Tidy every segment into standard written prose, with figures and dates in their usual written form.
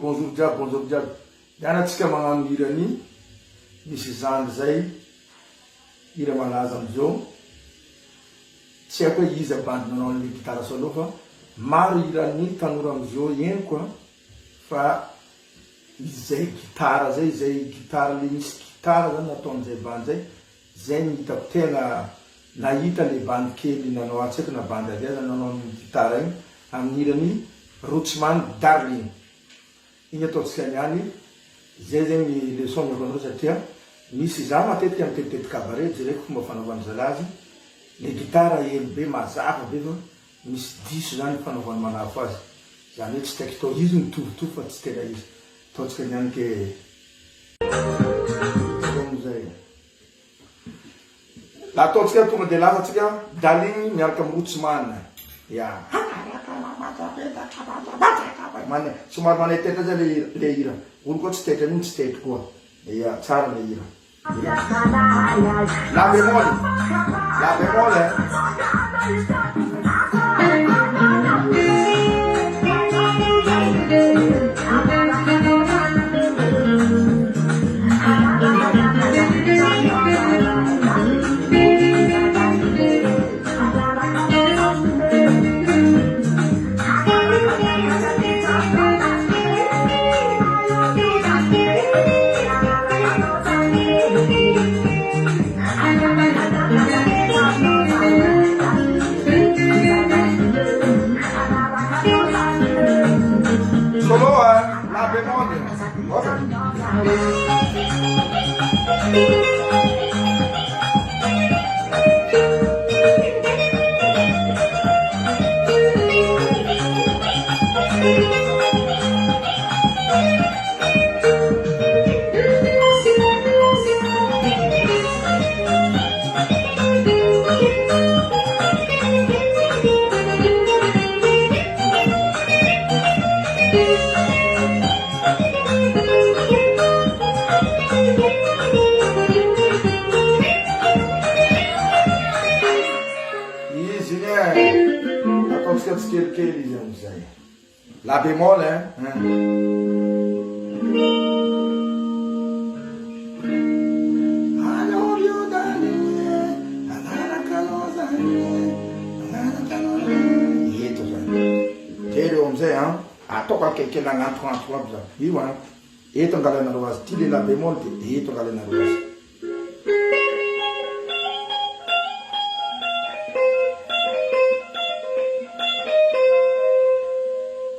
bonjour diable. Dianatsika magnano hira ni misy zandry zay hira malaza amizao. Tsy haiko hoe iza bandy nanao ny gitara solo fa maro hira ny tanora amizao eny koa fa izay gitara zay gitara le misy gitara zany natao amizay bandy zay ny hitako tena nahita le bandy kely nanao atseky na bandy aviaza nanao ny gitara igny amin'ny hirany Rootsman darling. Igny ataotsika niany zay zegny leçon miakonao satria misy za matetiky amin'ny tetitety cabaret jereko fomba fanaovany zalazy le gitara ely be mazava be fa misy diso zany fanaovany manafo azy zany hoe tsy taiky tao izy mitovitovy fa tsy tena izy ataotsika niany ke amizay la ataotsika tonga de lasa tsika darling miaraka amin'ny Rootsman ya mane somary manetetra zay le hira olo koa tsy tetra miny tsy tetry koa ya tsara le hira la bémol la bémol Tero amizay ataoko akaiky nagnantoanto aby zany io eto angalanareo azy ty le la bémol de eto angalanareo azy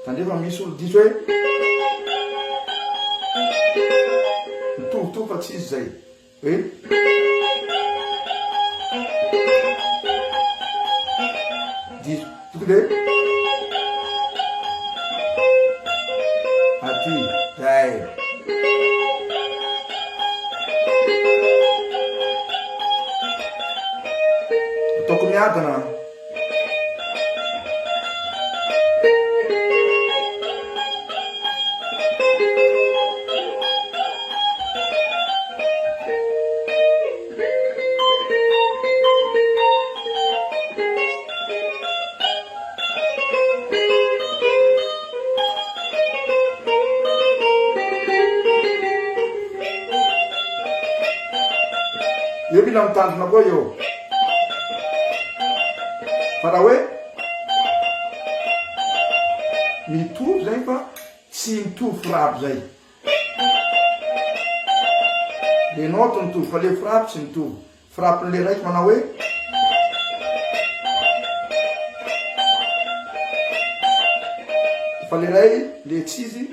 tandrefa misy olo diso hoe mitovitovy fa tsy izy zay hoe diso toko de aty zay ataoko miadana io mila mitandrina koa io fa raha hoe mitovy zay fa tsy mitovy frappe zay le note mitovy fa le frappe tsy mitovy frappe le raiky manao hoe fa le ray le tsizy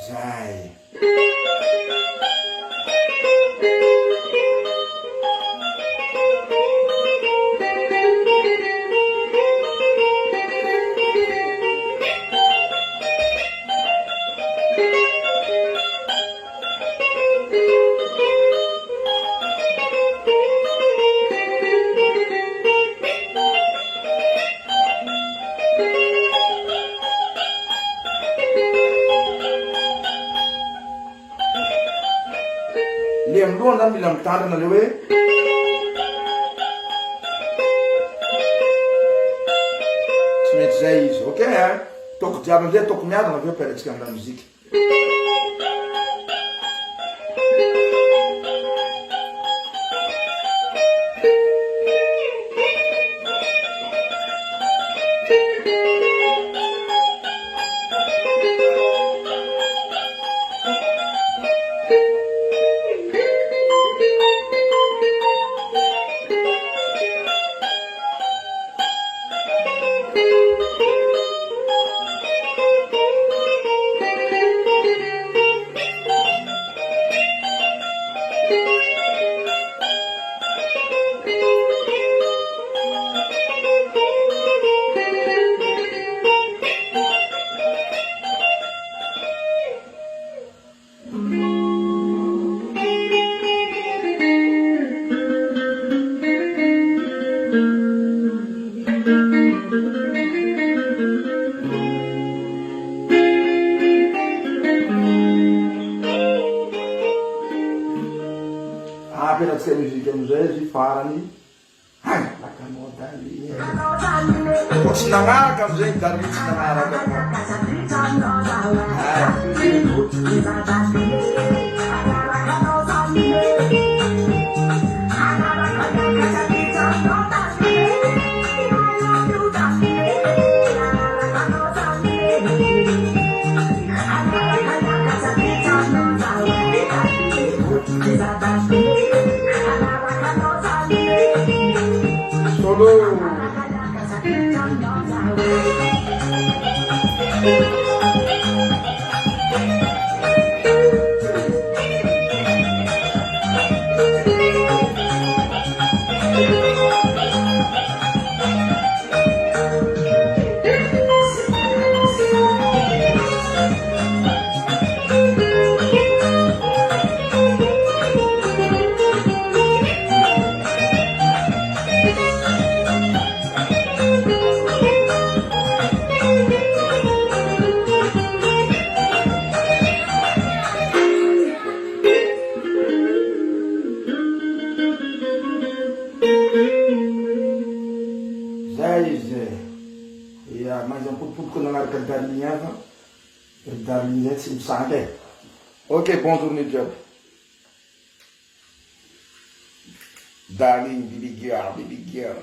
zay le amloha zany mila mitandrina le hoe tsy mety zay izy ok toko jiaby amizay toko miadana aveo apelatsika amin'ny lamozika. Apelatsika muzika amizay izy farany lakanao dali ko tsy nagnaraka amizay dali tsy nagnaraka solo. Ok, bonne journée, Job. Darling, baby girl.